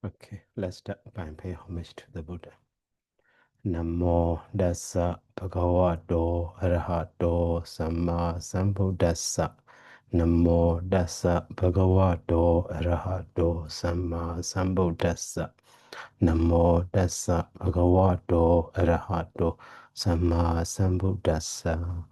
Okay, let's start by paying homage to the Buddha. Namo Dassa Bhagavato Arahato Samma Sambuddhassa. Namo Dassa Bhagavato Arahato Samma Sambuddhassa. Namo Dassa Bhagavato Arahato Samma Sambuddhassa.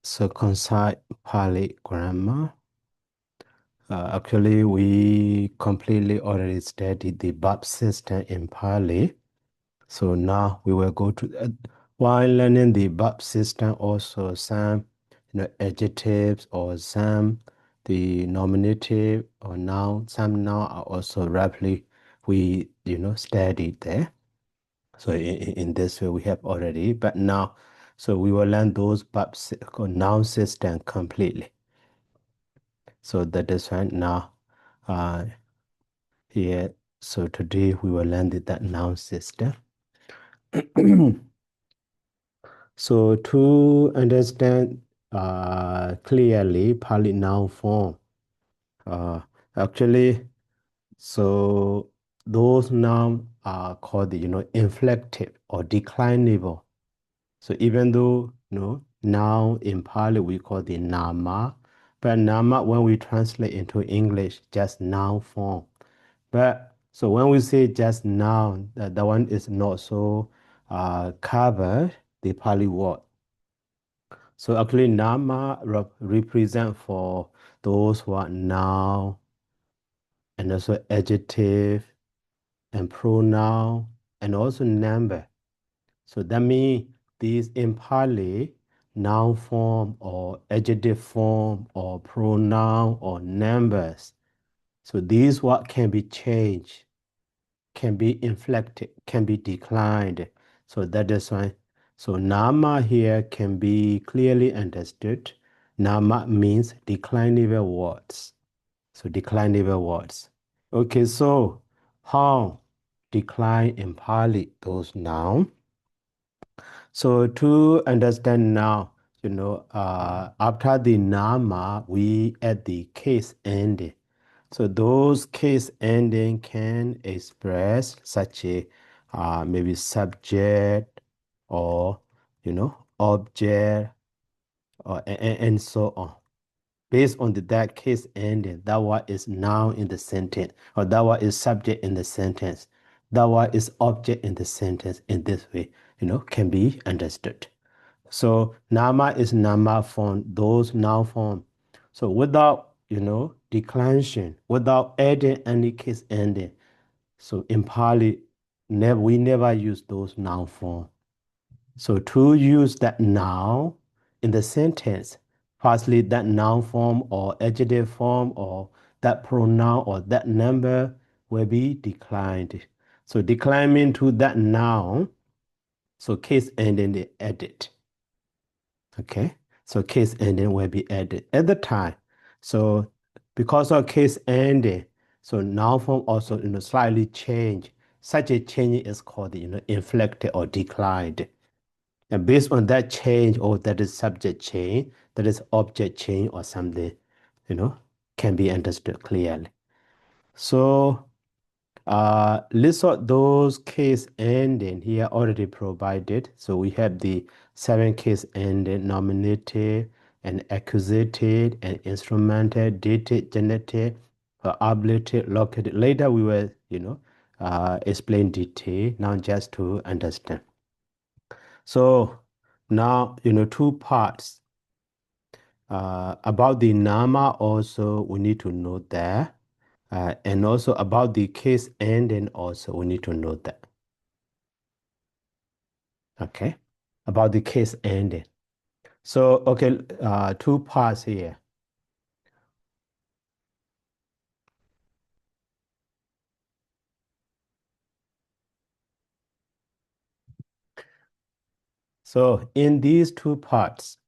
So concise Pali grammar. Actually, we completely already studied the verb system in Pali. So now we will go to while learning the verb system, also some adjectives or some the nominative or noun. Some noun are also roughly we studied there. So in this way we have already, but now so we will learn those noun system completely. So that is right now. Uh, Here, so today we will learn that noun system. So to understand clearly Pali noun form, uh, actually, so those nouns are called inflective or declinable. So even though noun in Pali we call the nama, but nama when we translate into English just noun form. But so when we say just noun, that one is not so covered, the Pali word. So actually, nama represent for those who are noun and also adjective and pronoun and also number. So that means these in Pali, noun form or adjective form or pronoun or numbers. So these what can be changed, can be inflected, can be declined. So that is why. So nama here can be clearly understood. Nama means declinable words. So declinable words. Okay, so how decline in Pali those noun? So to understand now, after the nama, we add the case ending. So those case ending can express such a maybe subject or object or and so on. Based on that case ending, that one is noun in the sentence, or that one is subject in the sentence, that one is object in the sentence. In this way, can be understood. So nama is nama form, those noun form. So without, declension, without adding any case ending. So in Pali, we never use those noun form. So to use that noun in the sentence, firstly that noun form or adjective form or that pronoun or that number will be declined. So declining to that noun, so case ending the edit. Okay, so case ending will be added at the time. So because of case ending, so noun form also slightly change. Such a change is called inflected or declined. And based on that change, or that is subject change, that is object change or something, can be understood clearly. So list of those case ending here already provided. So we have the 7 case ending: nominative and accusative and instrumental, dative, genitive, ablative, locative. Later we will, explain detail. Now just to understand. So now, two parts. About the nama also we need to know that. And also about the case ending also we need to know that. Okay. About the case ending. So, okay, two parts here. So in these two parts,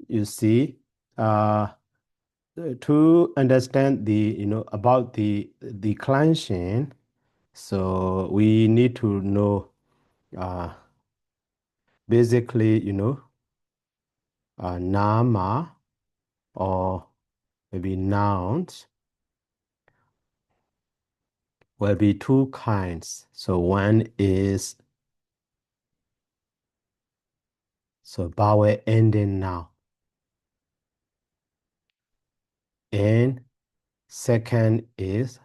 you see, to understand about the declension, so we need to know uh, basically, nama or maybe nouns will be two kinds. So one is vowel ending noun, and second is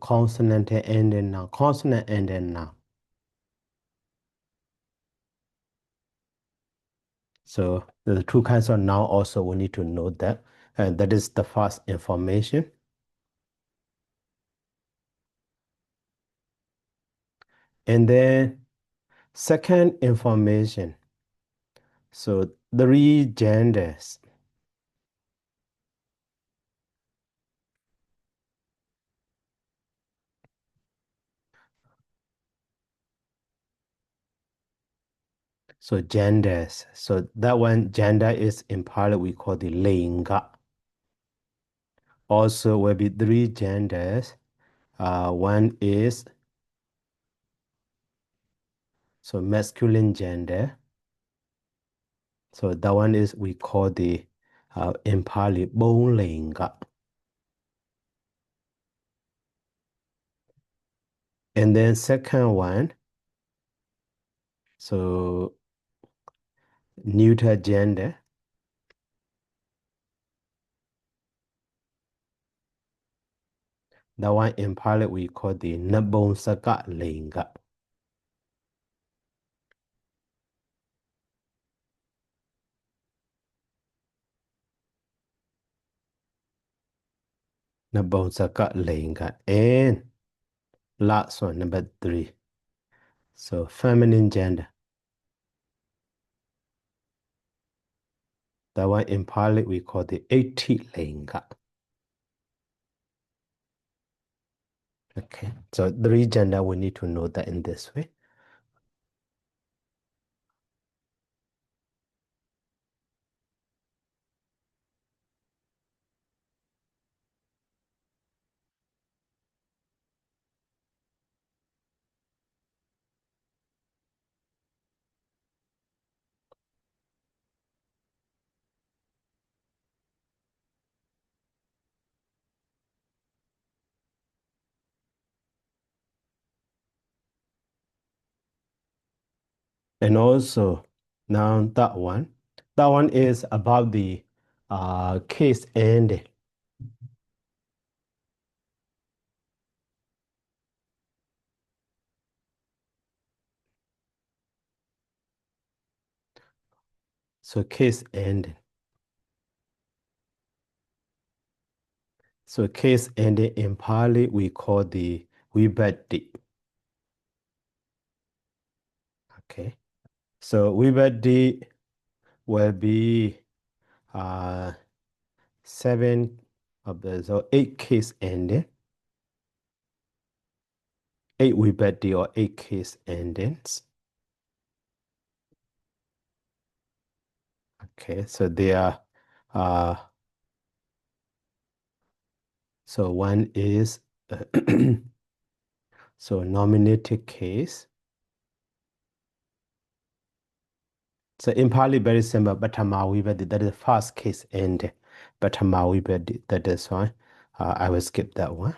consonant ending noun, consonant ending noun. So the two kinds of noun also we need to know that, and that is the first information. And then second information, so three genders. So genders. So that one gender is in Pāli we call the linga. Also will be three genders. One is masculine gender. So that one is we call the in Pāli linga. And then second one, so neuter gender. That one in Pāli we call the Nabonsaka linga. Nabonsaka linga. And last one, number three. So feminine gender. That one in Pāli we call the Eti linga. Okay, so three gender we need to know that in this way. And also now that one is about the case ending. So case ending. So case ending in Pāli we call the vibhati. Okay. So vibhati will be uh, seven of the so eight case ending. Eight vibhati or eight case endings. Okay, so they are so one is so nominative case. So in Pali, very simple, Batama that is the first case end. Batama that is one. I will skip that one.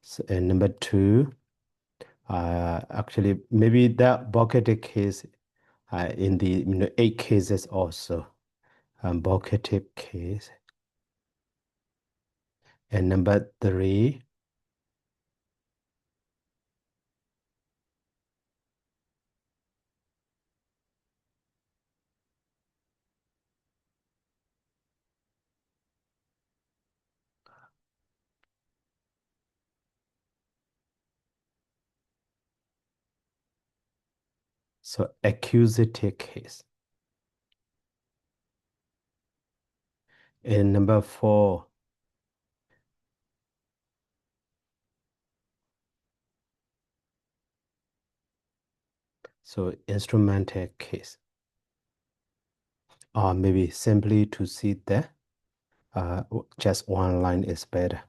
So, and number two, actually, maybe that bucket case in the eight cases also. Bucket case. And number three, so accusative case. And number four, So instrumental case, or maybe simply to see that just one line is better.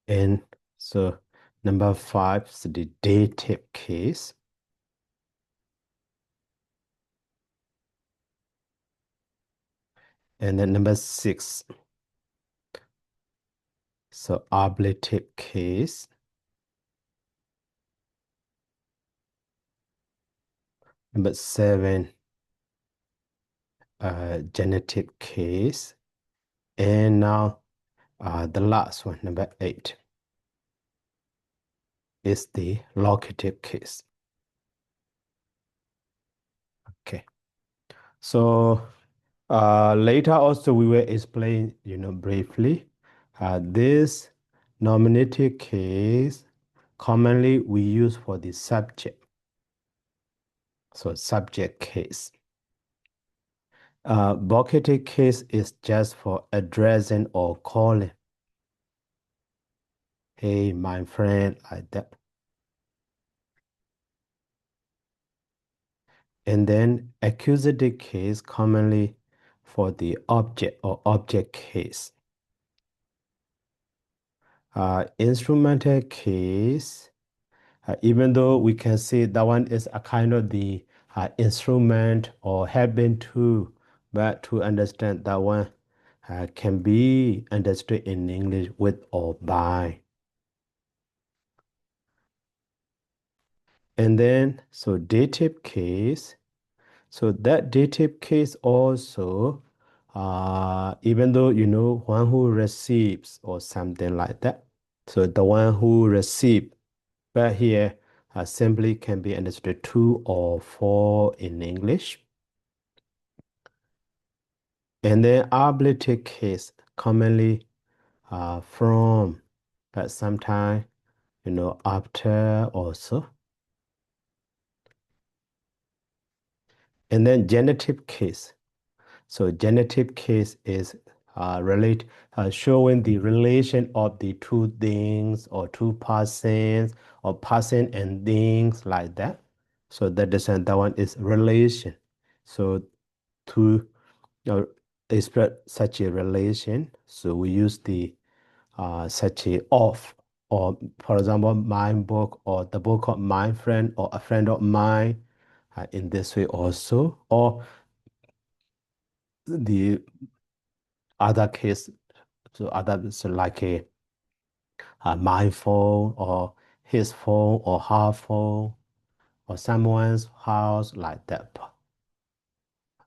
And so number 5 is the dative case. And then number 6, so ablative case. Number 7, genetic case. And now the last one, number 8, is the locative case. Okay. So later also we will explain, briefly. This nominative case commonly we use for the subject. So subject case. Vocative case is just for addressing or calling. Hey, my friend, like that. And then accusative case commonly for the object or object case. Instrumental case, even though we can see that one is a kind of the instrument or helping tool, but to understand that one can be understood in English with or by. And then, so dative case. So that dative case also, even though, one who receives or something like that. So the one who receives, but here simply can be understood two or four in English. And then ablative case, commonly from, but sometimes, after also. And then genitive case. So genitive case is showing the relation of the two things or two persons or person and things like that. So that one is relation. So to express such a relation, so we use the such a of, or for example, my book or the book of my friend or a friend of mine in this way also, or the other case, so other so like my phone or his phone or her phone or someone's house like that.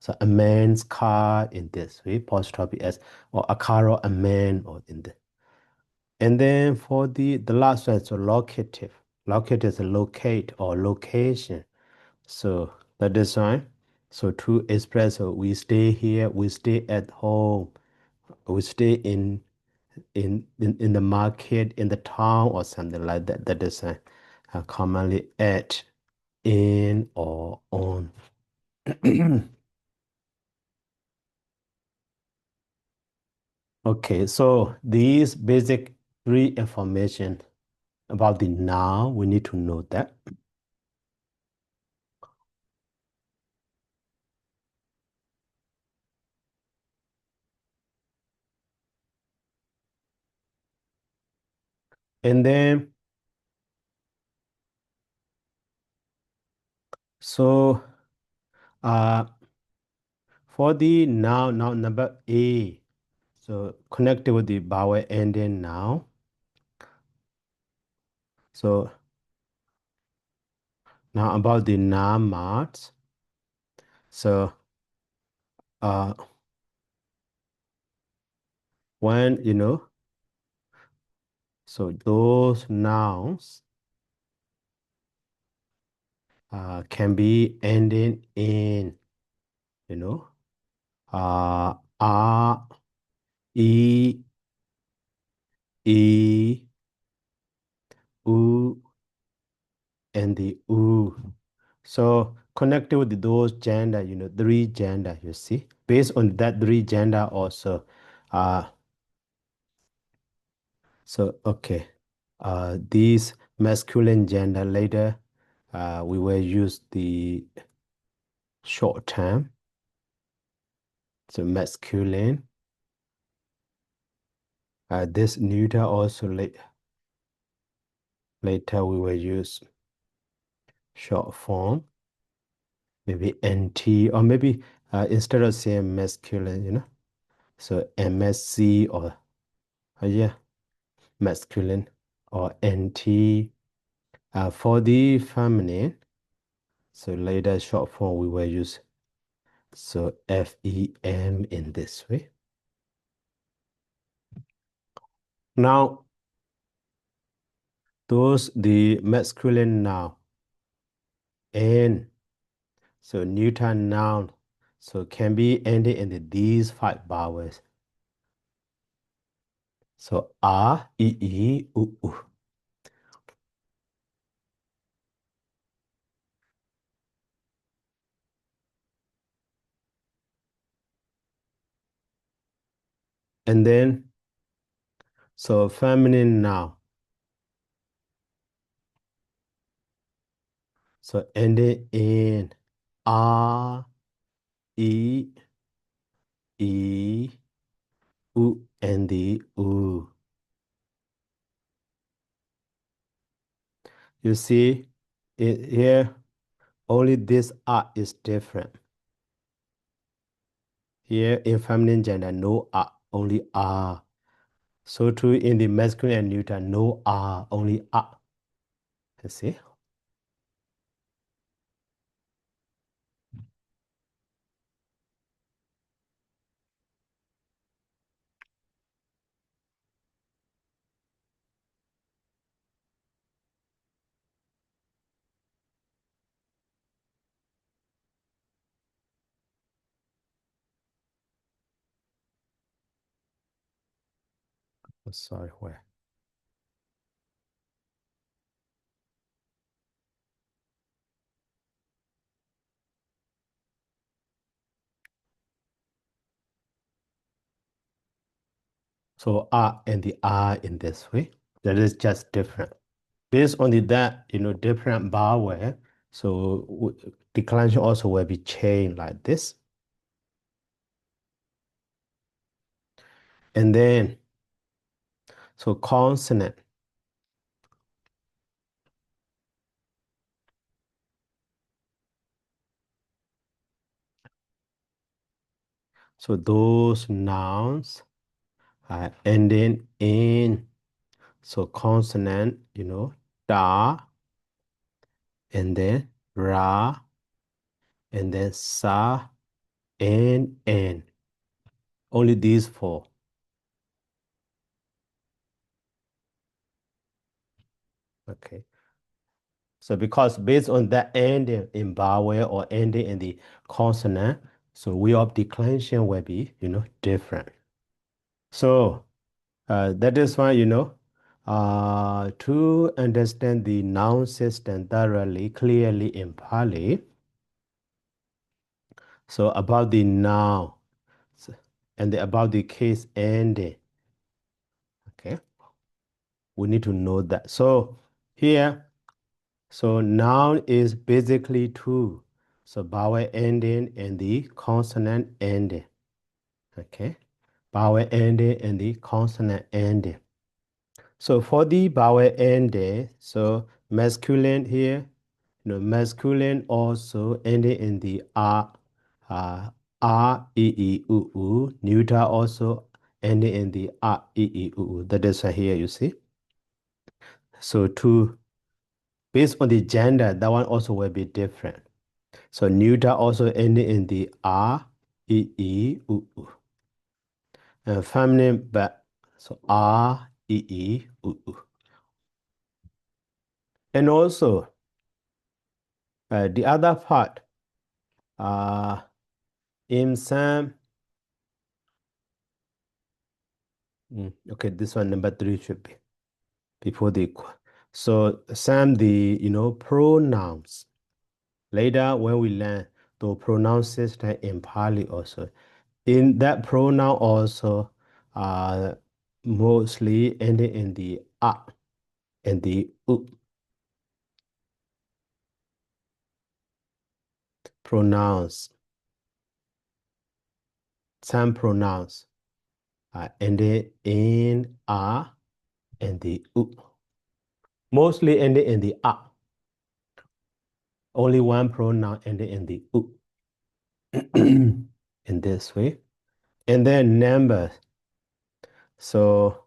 So a man's car in this way, apostrophe s, or a car or a man or in the. And then for the last one, so locative. Locative is locate or location. So that is fine. So to express, so we stay here, we stay at home, we stay in the market, in the town, or something like that. That is commonly at, in, or on. Okay, so these basic three information about the noun, we need to know that. And then, so uh, for the noun number A, so connected with the vowel ending noun. So now about the noun marks. So uh, when, so those nouns can be ending in, you know, R, E, E, U, and the U. So connected with those gender, three gender, you see. Based on that three gender also. Uh, so, okay. These masculine gender later, we will use the short term. So masculine. This neuter also later we will use short form. Maybe NT, or maybe instead of saying masculine, so MSC or yeah, masculine or NT. For the feminine, so later short form we will use so FEM in this way. Now, the masculine noun and so neuter noun so can be ended in these five vowels. So A, E, U, U. And then, so feminine noun. So ending in A, E, E, U, and the U. You see, here, only this A is different. Here in feminine gender, no A, only A. So too in the masculine and neuter, no A, only A. You see? Oh, sorry, where? So A and the R in this way. That is just different. Based on that, different vowel, so declension also will be changed like this. And then, so consonant. So those nouns are ending in, so consonant, da, and then ra, and then sa, and n. Only these four. Okay. So because based on that ending in vowel or ending in the consonant, so way of declension will be, different. So that is why, to understand the noun system thoroughly, clearly in Pali, so about the noun and about the case ending, okay, we need to know that. So here, so noun is basically two. So vowel ending and the consonant ending. Okay. Vowel ending and the consonant ending. So for the vowel ending, so masculine here, masculine also ending in the R, E, E, U, U. Neuter also ending in the R, E, E, U, U. That is here, you see. So based on the gender, that one also will be different. So neuter also ending in the R, E, E, U, U. And feminine, but so R, E, E, U, U. And also, the other part, in some, okay, this one number 3 should be before the So some the pronouns. Later when we learn the pronoun system in Pali also. In that pronoun also mostly ending in the a and the u pronouns. Some pronouns are ending in a and the u. Mostly ending in the a. Only one pronoun ending in the u. In this way. And then numbers. So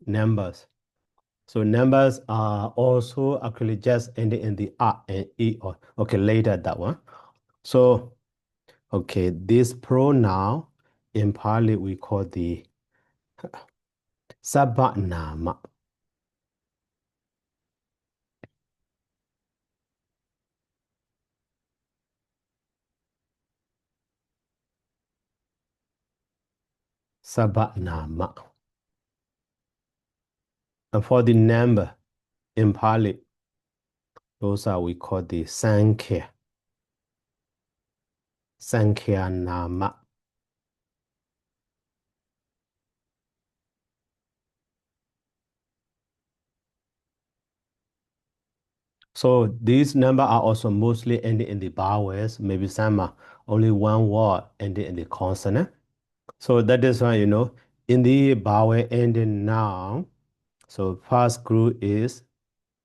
numbers. So numbers are also actually just ending in the a and e. Or okay, later that one. So okay, this pronoun in Pali we call the sabanama. Sabanama. And for the number in Pali, those are we call the Sankhya. Sankhya Nama. So these numbers are also mostly ending in the vowels. Maybe some are only one word ending in the consonant. So that is why, in the vowel ending noun, so first group is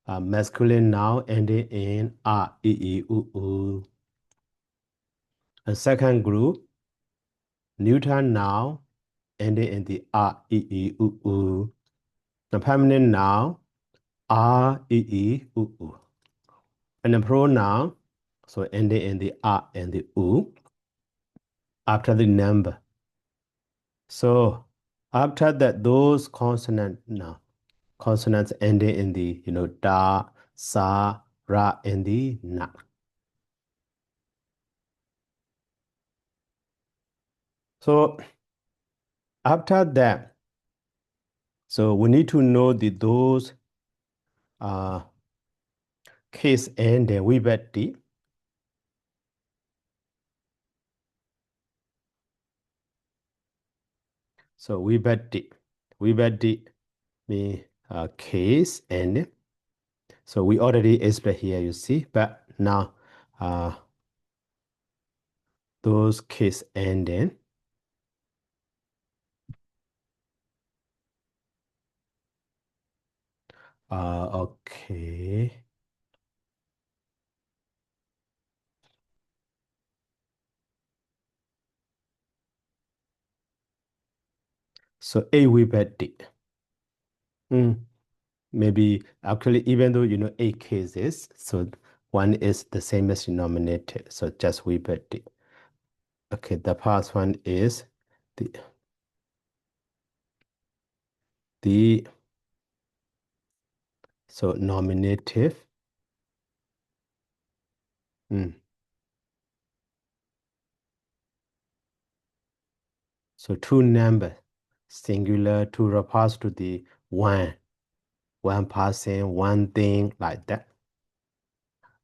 masculine noun ending in a, e, e, u, u. And second group, neuter noun ending in the a, e, e, u, u. The feminine noun, a, e, e, u, u. And the pronoun, so ending in the a and the u after the number. So after that, those consonants now, consonants ending in the da, sa, ra, and the na. So after that, so we need to know those uh, case ending vibhakti. So vibhakti means case ending. So we already explained here, you see, but now uh, those case ending. Okay. So a vibhakti. Maybe actually, even though eight cases, so one is the same as denominator, so just vibhakti. Okay, the past one is the the so nominative. Mm. So two numbers, singular, two refers to the one person, one thing, like that.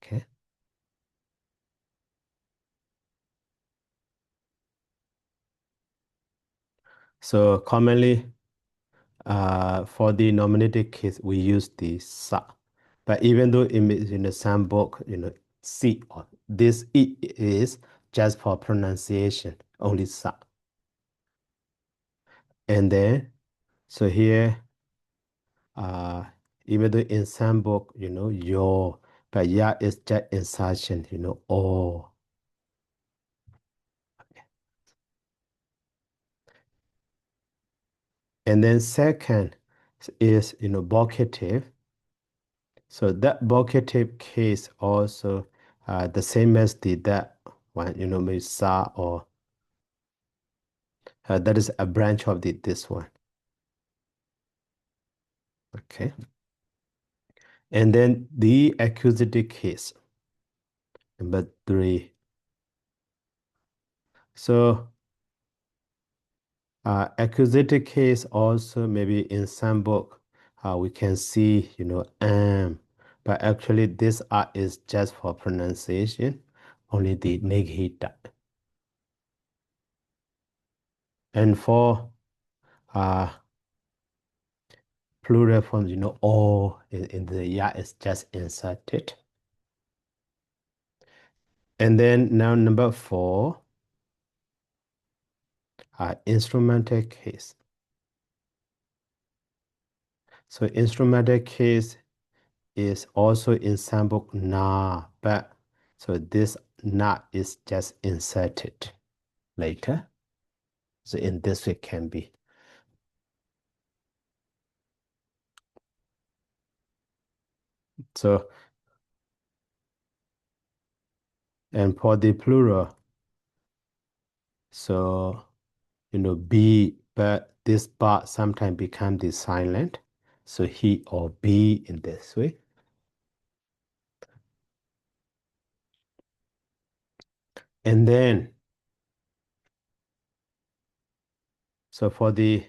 Okay. So commonly, for the nominative case, we use the sa. But even though in the same book, C or this E is just for pronunciation, only sa. And then, so here, uh, even though in some book, your, but yeah, it's just insertion, or. And then second is, vocative. So that vocative case also the same as that one, maybe sa or that is a branch of this one. Okay. And then the accusative case, number three. So accusative case also maybe in some book we can see, am, but actually this R is just for pronunciation, only the negative. And for uh, plural forms, all in the ya is just inserted. And then now number 4, instrumental case. So instrumental case is also in some book na, but so this na is just inserted later. So in this way can be. So, and for the plural, so, be, but this part sometimes become the silent. So he or be in this way. And then, so for the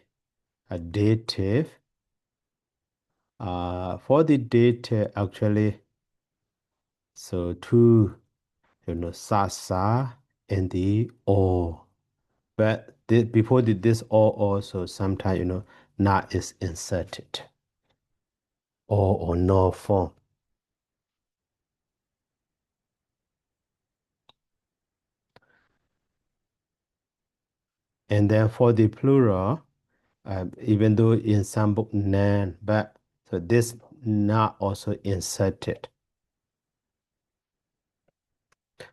dative, for the dative actually, so two, sa and the or. But before this or also sometimes, not is inserted or no form. And then for the plural, even though in some book nan, but so this not also inserted.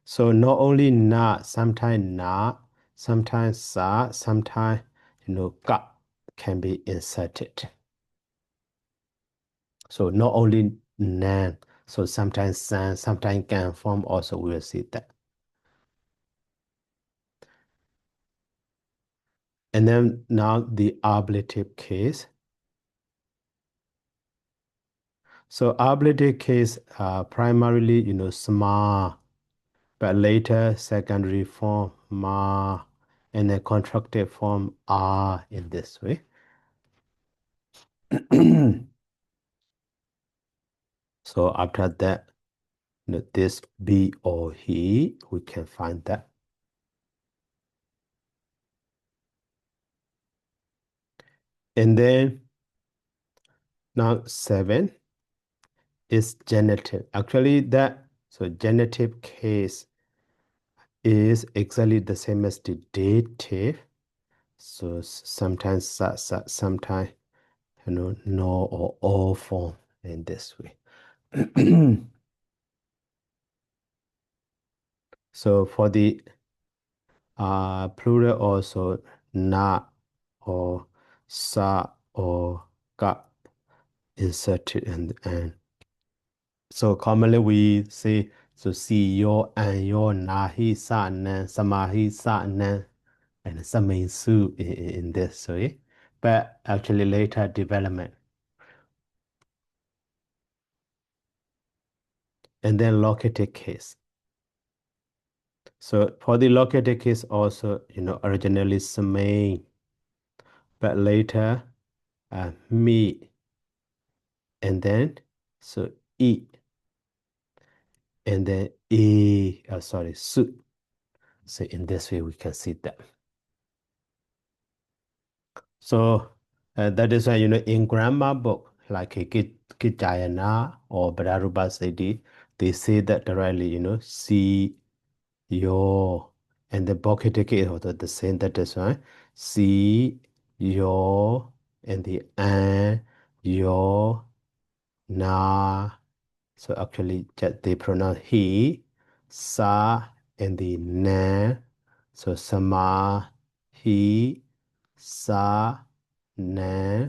So not only not, sometimes sa, sometimes ka can be inserted. So not only nan, so sometimes san, sometimes can form also we will see that. And then now the ablative case. So ablative case primarily, small, but later secondary form ma, and then contracted form are in this way. So after that, this be or he, we can find that. And then now 7 is genitive. Actually that, so genitive case is exactly the same as the dative. So sometimes sometimes, no or all form in this way. So for the plural also na or sa or ka inserted in the end. So commonly we say, so see your and your na hi sa nan samahi sa nan and samain su in this way. But actually later development. And then located case. So for the located case also, originally samain, but later me, and then so e, and then su. So in this way we can see that. So that is why, in grammar book, like a Kijayana or Badaruba Sedi, they say that directly, see your, and the Bokiteke is also the same, that is why, see your, and the your, na. So actually they pronounce he, sa, and the na. So sama, he, sa, na,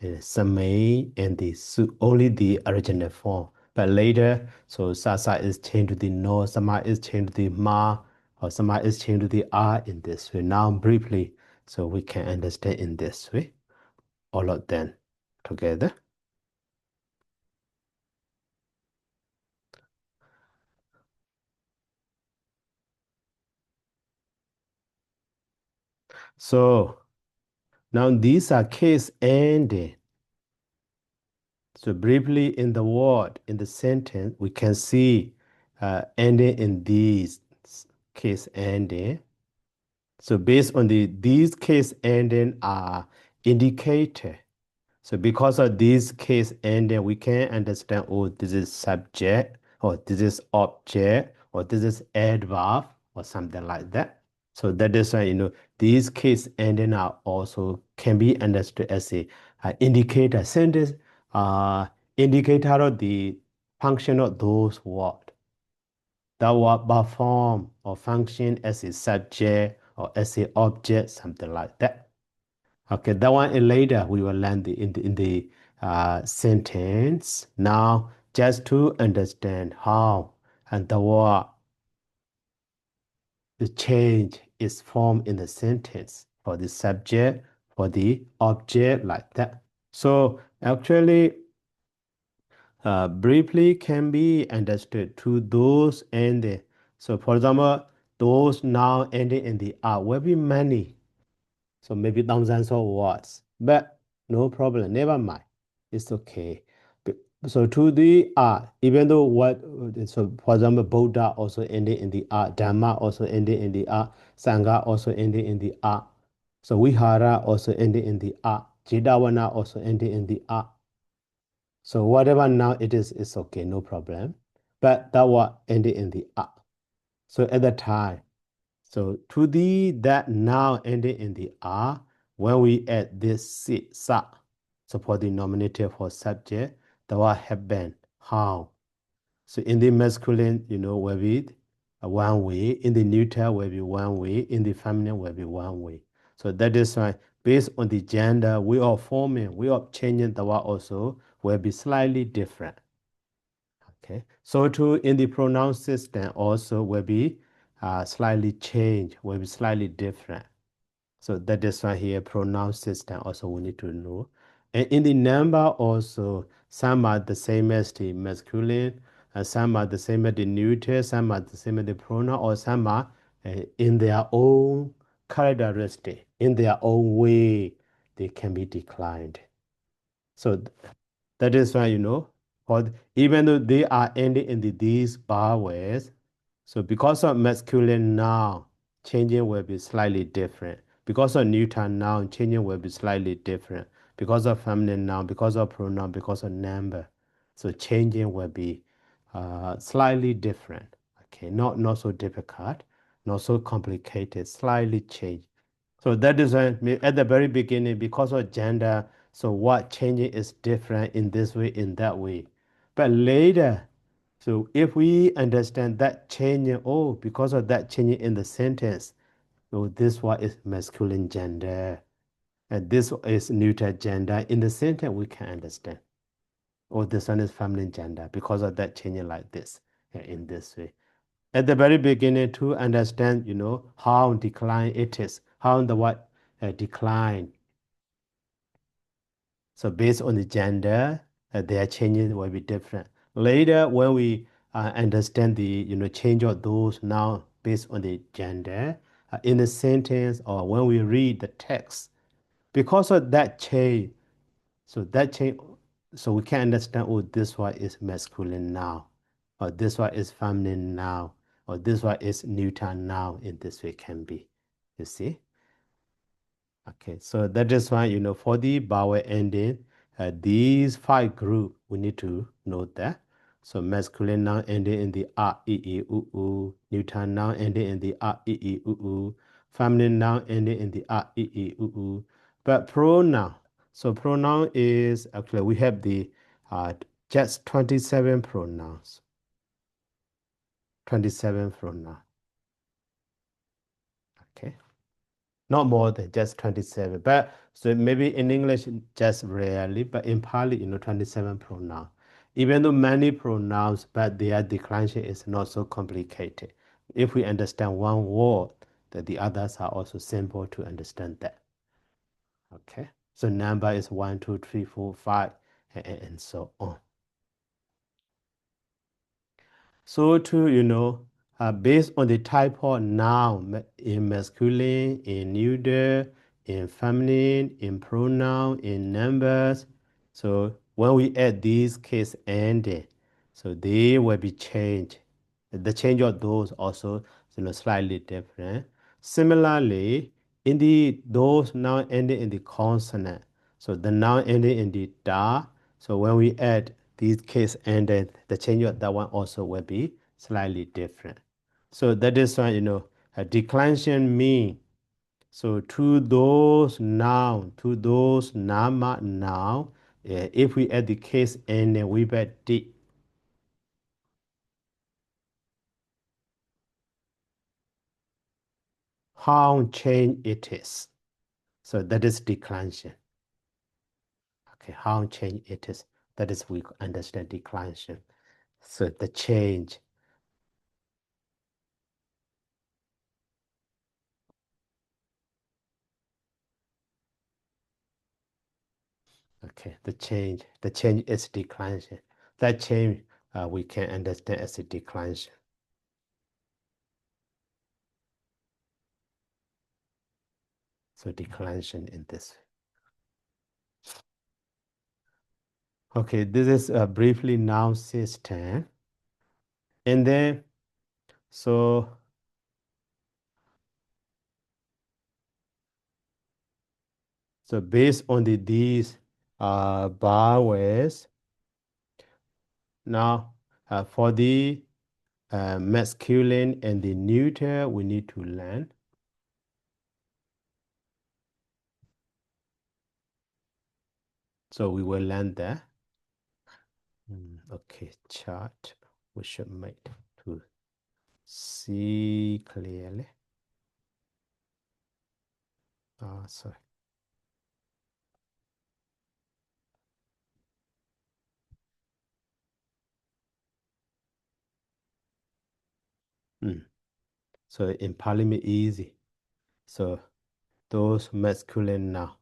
and samay, and the su, only the original form. But later, so sa is changed to the no, sama is changed to the ma, or sama is changed to the r in this way. Now briefly, so we can understand in this way, all of them together. So now these are case ending. So briefly in the word, in the sentence, we can see ending in these case ending. So based on these case ending are indicator. So because of this case ending, we can understand, oh, this is subject, or this is object, or this is adverb, or something like that. So that is why, these case ending are also can be understood as a indicator, sentence indicator of the function of those words that will perform or function as a subject or as a object, something like that. Okay, that one and later we will learn in the sentence. Now, just to understand how and the word, the change is formed in the sentence for the subject, for the object, like that. So actually, briefly can be understood to those ending. So for example, those now ending in the R will be many. So maybe thousands of words, but no problem, never mind. It's okay. So to the R, even though so for example, Buddha also ending in the R, Dhamma also ending in the R, Sangha also ending in the R. So Vihara also ending in the R, Jidavana also ending in the R. So whatever now it is, it's okay, no problem. But that was ending in the R. So at the time, so to the that now ending in the R, when we add this si, sa, so for the nominative for subject, that will happen. How? So in the masculine, will be one way. In the neuter will be one way. In the feminine will be one way. So that is why based on the gender, we are changing the word also will be slightly different. Okay. So too in the pronoun system also will be slightly changed, will be slightly different. So that is why here pronoun system also we need to know. And in the number also, some are the same as the masculine, and some are the same as the neuter, some are the same as the pronoun, or some are in their own characteristic, in their own way, they can be declined. So that is why, even though they are ending in these vowels, so because of masculine noun, changing will be slightly different. Because of neuter noun, changing will be slightly different. Because of feminine noun, because of pronoun, because of number. So changing will be slightly different. Okay, not so difficult, not so complicated, slightly change. So that is why at the very beginning, because of gender, so what changing is different in this way, in that way. But later, so if we understand that changing, oh, because of that changing in the sentence, so this one is masculine gender, and this is neuter gender. In the sentence, we can understand. Oh, this one is feminine gender because of that changing like this, in this way. At the very beginning, to understand, how decline it is, how the what decline. So based on the gender, their changes will be different. Later, when we understand the change of those now based on the gender in a sentence or when we read the text, because of that change, so that change, so we can understand, oh, this one is masculine now, or this one is feminine now, or this one is neuter now. In this way, can be. You see? Okay, so that is why, for the vowel ending, these 5 groups, we need to note that. So masculine noun ending in the a, e, e, u, u. Neuter noun ending in the a, e, e, u, u. Feminine noun ending in the a, e, e, u, u. But pronoun, so pronoun is, actually, we have the just 27 pronouns. 27 pronouns. Okay. Not more than just 27. But so maybe in English, just rarely, but in Pali, 27 pronouns. Even though many pronouns, but their declension is not so complicated. If we understand one word, that the others are also simple to understand that. Okay. So number is 1, 2, 3, 4, 5, and so on. So to, based on the type of noun in masculine, in neuter, in feminine, in pronoun, in numbers. So when we add these case ending, so they will be changed. The change of those also slightly different. Similarly, in the those noun ending in the consonant, so the noun ending in the da, so when we add these case ending, the change of that one also will be slightly different. So that is why, a declension mean. So to those nama noun, if we add the case ending, we bet the how change it is. So that is declension. Okay, how change it is. That is we understand declension. So the change. Okay, the change. The change is declension. That change we can understand as a declension. So declension in this. Okay, this is a briefly noun system. And then, so based on these vowels, now for the masculine and the neuter, we need to learn. So we will learn that. Okay, chart. We should make to see clearly. Sorry. So in Pāļi easy. So those masculine now.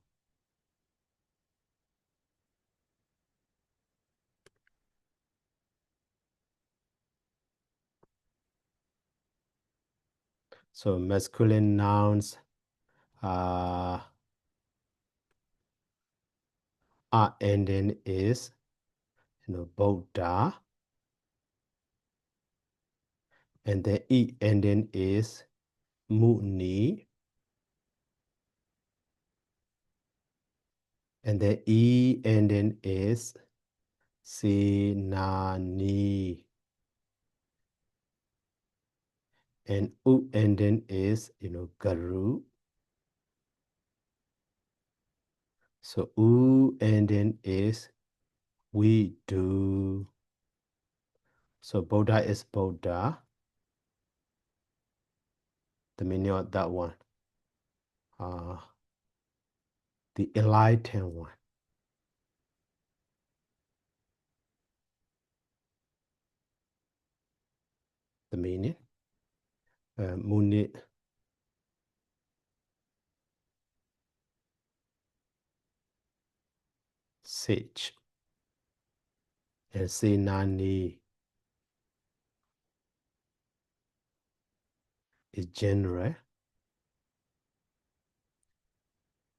So masculine nouns are ending is Buddha, and the E ending is Muni, and the E ending is Sinani, and U ending is Guru. So U ending is we do. So Buddha is Buddha. The meaning of that one. The enlightened one. The meaning. Muni. Sage. And Sinani is general.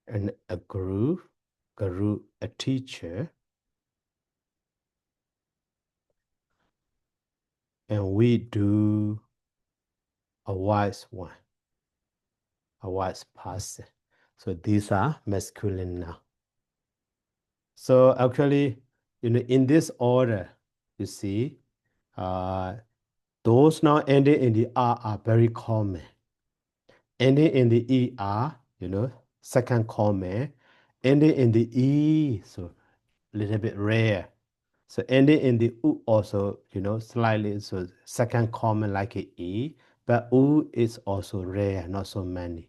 And a guru, a teacher, and we do a wise one, a wise person. So these are masculine now. So actually, in this order, you see, those now ending in the R are very common. Ending in the ER, second common. Ending in the E, so a little bit rare. So ending in the U also, slightly, so second common like a E, but U is also rare, not so many.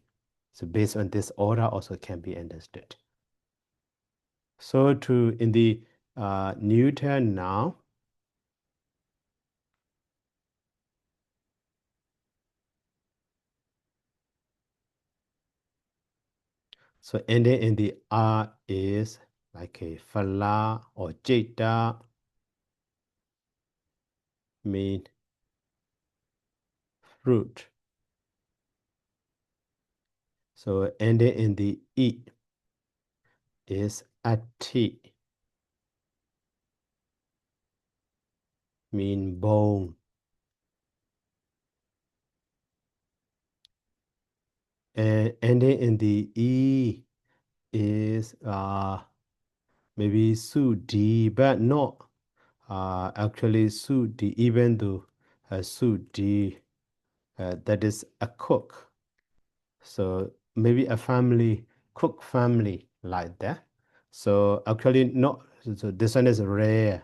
So based on this order also can be understood. So in the neuter now, so ending in the R is like a Phala or Jeta, mean fruit. So ending in the E is ati, mean bone. And ending in the E is maybe sudi, but not actually sudi, even though sudi that is a cook. So maybe a family, cook family like that. So actually not, so this one is rare,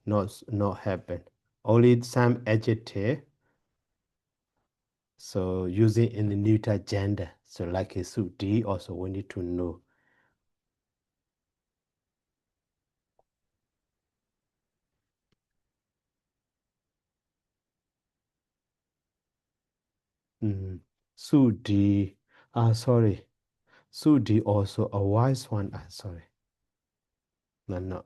not happen. Only some adjective, so using in the neuter gender. So like a sudi also we need to know. Mm. Sudi, sorry. Sudi also a wise one. Sorry. No, no.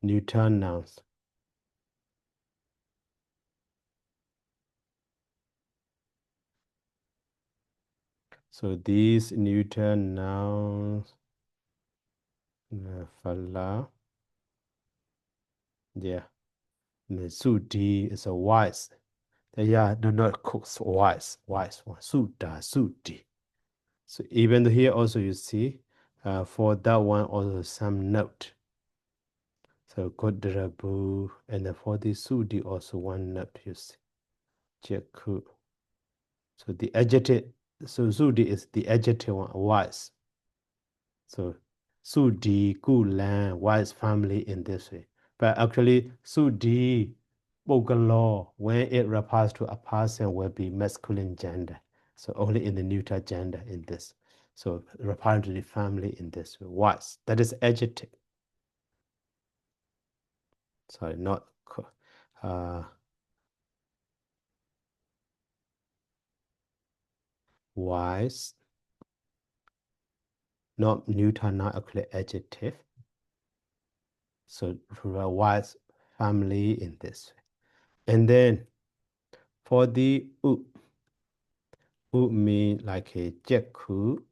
Neuter nouns. So these neuter nouns, fala, yeah. The sudi is a wise. Yeah, do not cook wise one. Suda, sudi. So even here also you see, for that one also some note. So kodrabu, and then for the sudi also one note you see. Jeku. So the adjective, so sudi is the adjective one, wise. So sudi, gulan, wise family in this way. But actually sudi, bogalo, when it refers to a person will be masculine gender. So only in the neuter gender in this. So referring to the family in this way. Wise. That is adjective. Sorry, not uh, wise, not neuter, not actually adjective. So wise family in this way. And then for the u mean like a jeku.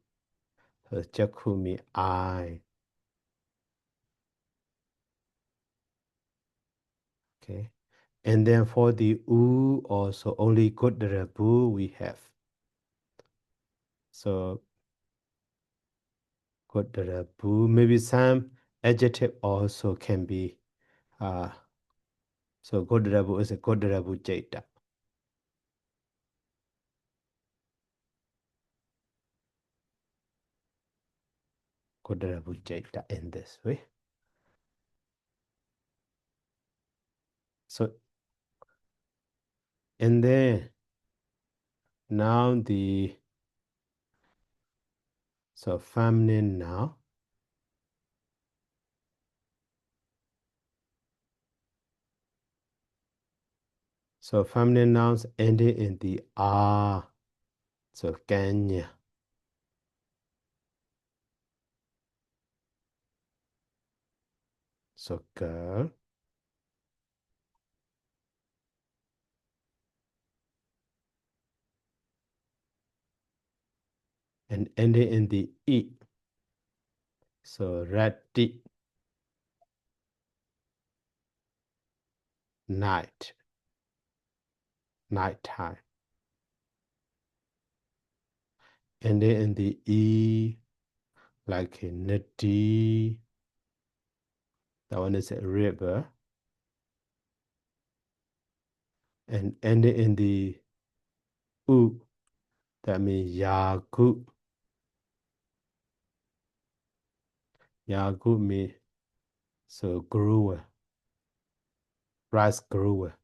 So jeku mean I. Okay. And then for the u also only good rebu we have. So good rebu. Maybe some adjective also can be so good rebu is a good rebu jeta. Good rebu jeta in this way. So and then now the so feminine now. So feminine nouns ending in the R. So Kenya. So girl. And ending in the E. So rati. Night. Nighttime. Ending in the E. Like a neti. That one is a river. And ending in the U. That means yagu. Yagu means so grower. Rice grower.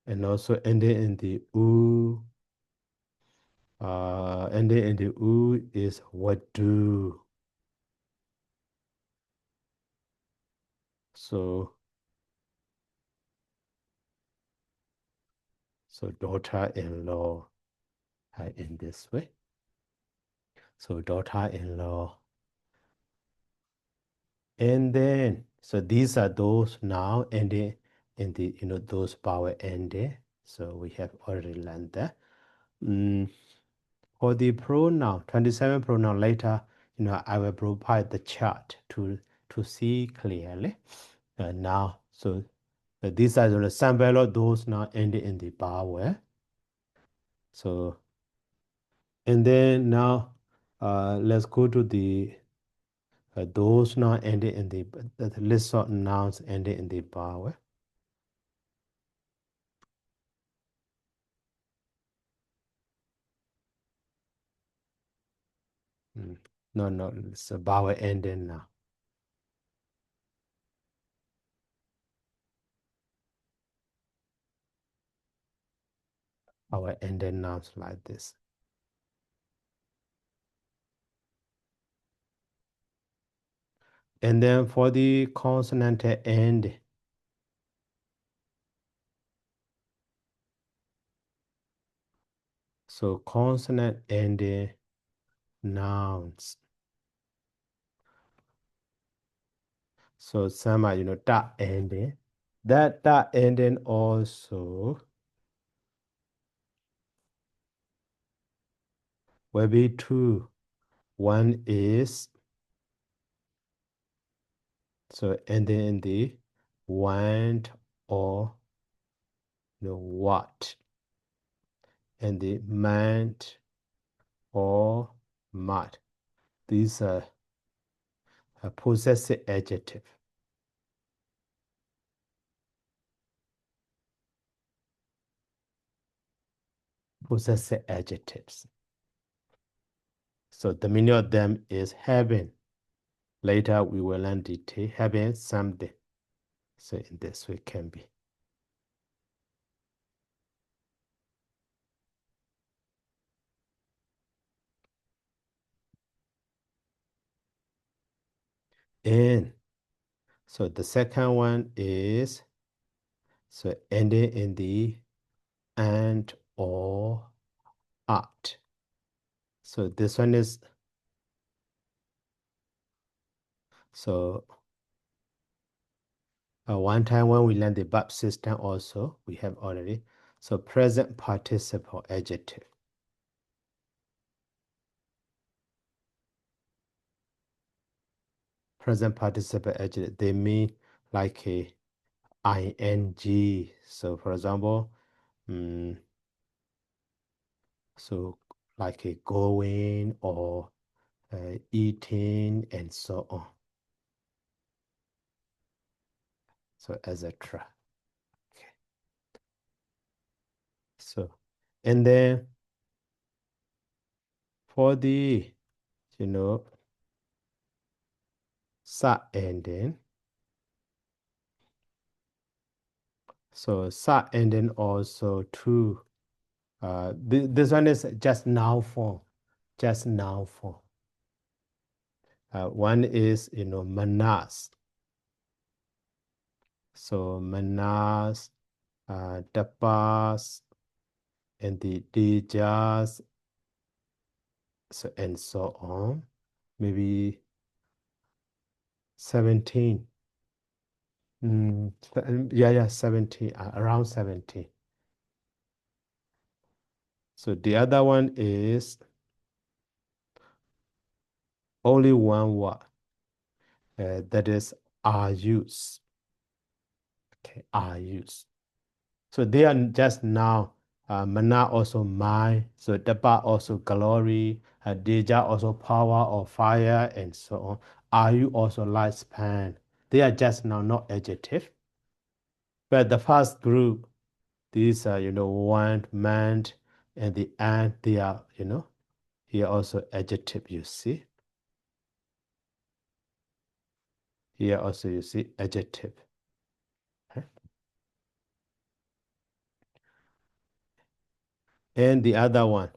And also ending in the U. Ending in the U is what do. So, daughter-in-law in this way. So daughter-in-law. And then, so these are those now ending in the, those power ending. So we have already learned that. For the pronoun, 27 pronoun later, I will provide the chart to see clearly. Now, so these are the sample of those now ending in the power. So, and then now, let's go to the those now ending in the list of nouns ending in the power. No, it's a vowel ending now. Our ending nouns like this. And then for the consonant end, so consonant ending nouns. So some are, da ending. That da ending also will be two. One is, so ending in the went or the what. And the meant or might. These are a possessive adjective. Possessive adjectives. So the meaning of them is having. Later we will learn detail. Having something. So in this way can be. And so the second one is so ending in the and or at. So this one is so one time when we learned the verb system also, we have already. So present participle adjective. Present participle adjective, they mean like a ing. So for example, so like a going or eating and so on. So etc. Okay. So, and then for the, sa ending. So sa ending also too. This one is just noun form. Just noun form. One is, manas. So manas, tapas, and the dijas, so and so on. Maybe 17. Yeah, 17, around 17. So the other one is only one word. That is are used. Okay, are used. So they are just now. Mana also my. So Dapa also glory. Deja also power or fire and so on. Are you also lifespan? They are just now not adjective. But the first group, these are, want, meant, and the and, they are, here also adjective, you see. Here also you see adjective. Okay. And the other one,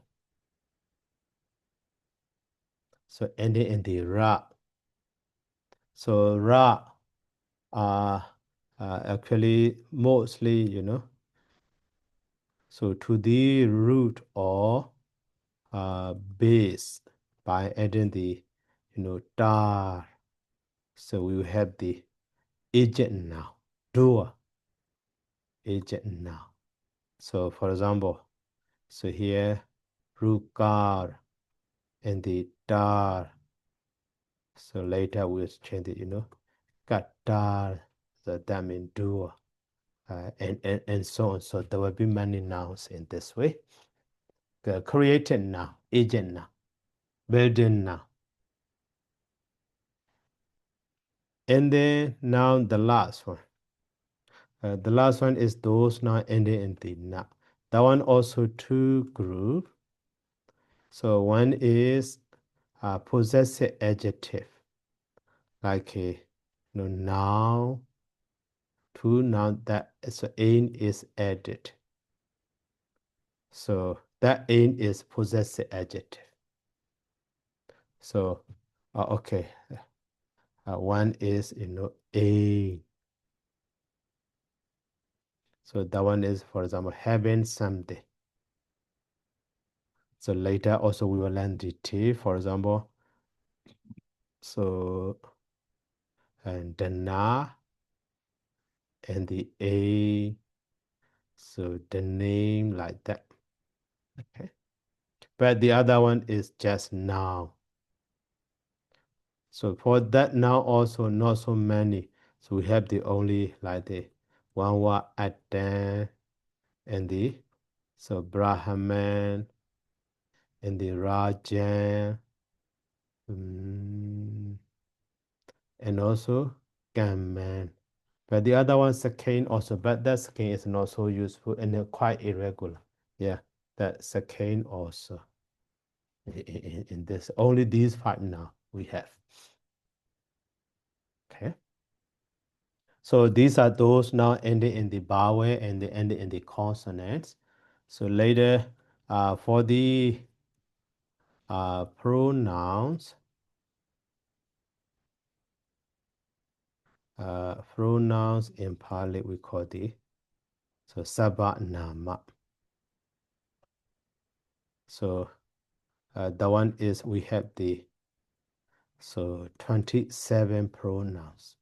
So ending in the ra. So ra actually mostly, so to the root or base by adding the, tar. So we will have the agent now, doer, agent now. So for example, so here, rukar and the tar. So later we'll change it, katar, so that means doer, and so on. So there will be many nouns in this way. Created now, agent now, building now. And then now the last one. The last one is those now ending in the na. That one also two group. So one is possessive adjective, like a noun, two noun that so in is added. So that in is possessive adjective. So okay, one is a. So that one is, for example, having something. So later also we will learn the T, for example. So and the na and the a. So the name like that. Okay. But the other one is just now. So for that now also not so many. So we have the only like the one wa at and the so Brahman and the Rajan. And also Gammon. But the other one, Sakane also, but that Sakane is not so useful and quite irregular. Yeah, that Sakane also. In this, only these five now we have. Okay. So these are those now ending in the vowel and the ending in the consonants. So later, for the pronouns, pronouns in Pāli we call the so Sabha Nama. So the one is we have the so 27 pronouns.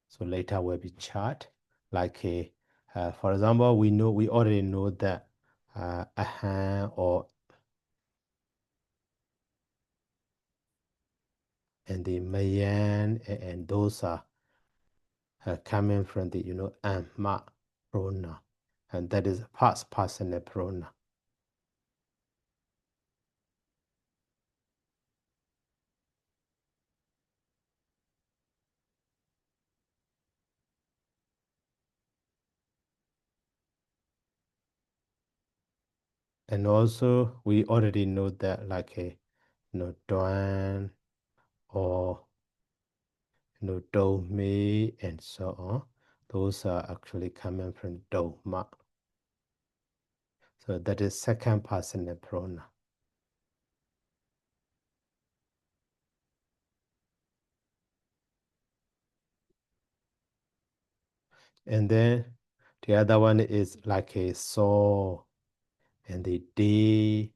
So later will be chart like a for example we already know that or and the mayan and those are coming from the ma pronoun, and that is past personal pronoun. And also we already know that like a Duan or do me and so on. Those are actually coming from do ma. So that is second person pronoun. And then the other one is like a so and the d.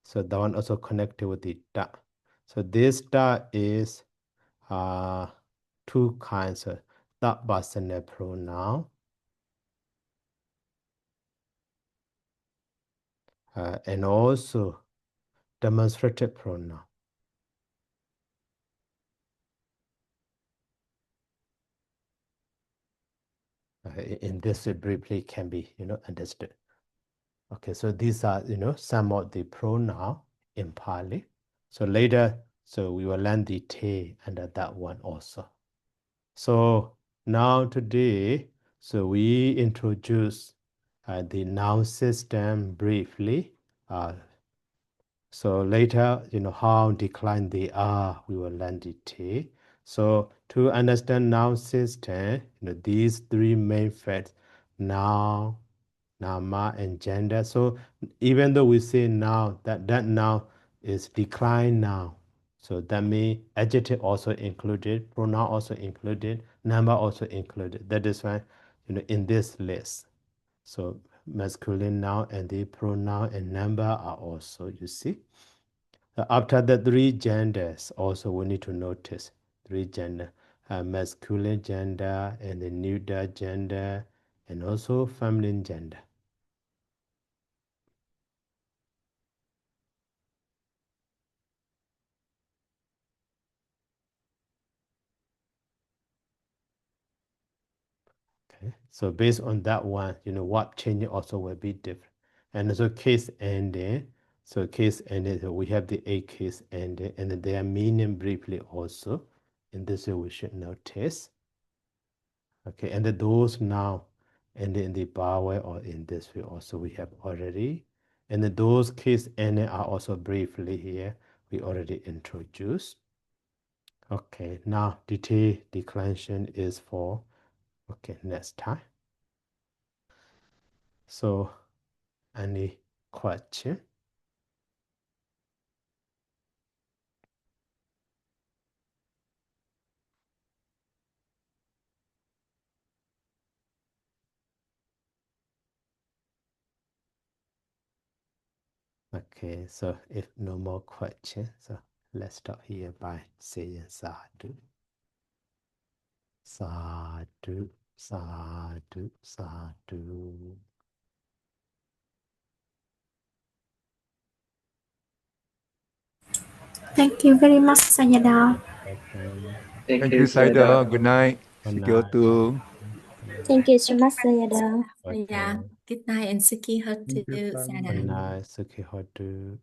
So that one also connected with the da. So this da is two kinds of that person pronoun and also demonstrative pronoun. In this briefly can be understood. Okay, so these are some of the pronoun in Pali. So later, so we will learn the te under that one also. So now today, so we introduce the noun system briefly. So later, how decline they are, we will learn the T. So to understand noun system, these three main facts, noun, nama, and gender. So even though we say now, that now is decline now. So that means adjective also included, pronoun also included, number also included. That is why, in this list. So masculine noun and the pronoun and number are also, you see. After the three genders, also we need to notice three gender, masculine gender and the neuter gender, and also feminine gender. Okay, so based on that one, what changing also will be different. And also case ending. So case ending, so we have the a case ending, and they are meaning briefly also. In this way, we should notice. Okay, and those now, and in the power or in this way also we have already. And those case ending are also briefly here. We already introduced. Okay, now detail declension is for, okay, next time. So, any question? Okay, so if no more questions, so let's stop here by saying sadhu. Sadhu, sadhu, sadhu. Thank you very much, Sayadaw. Welcome. Thank you, Saida. Good night. Good Sikyo night. too. Thank you so much, Sayadaw. Yeah. Okay. Good night and Suki her Thank you, too, Pāḷi. Good Sayadaw. night. Suki Hotu.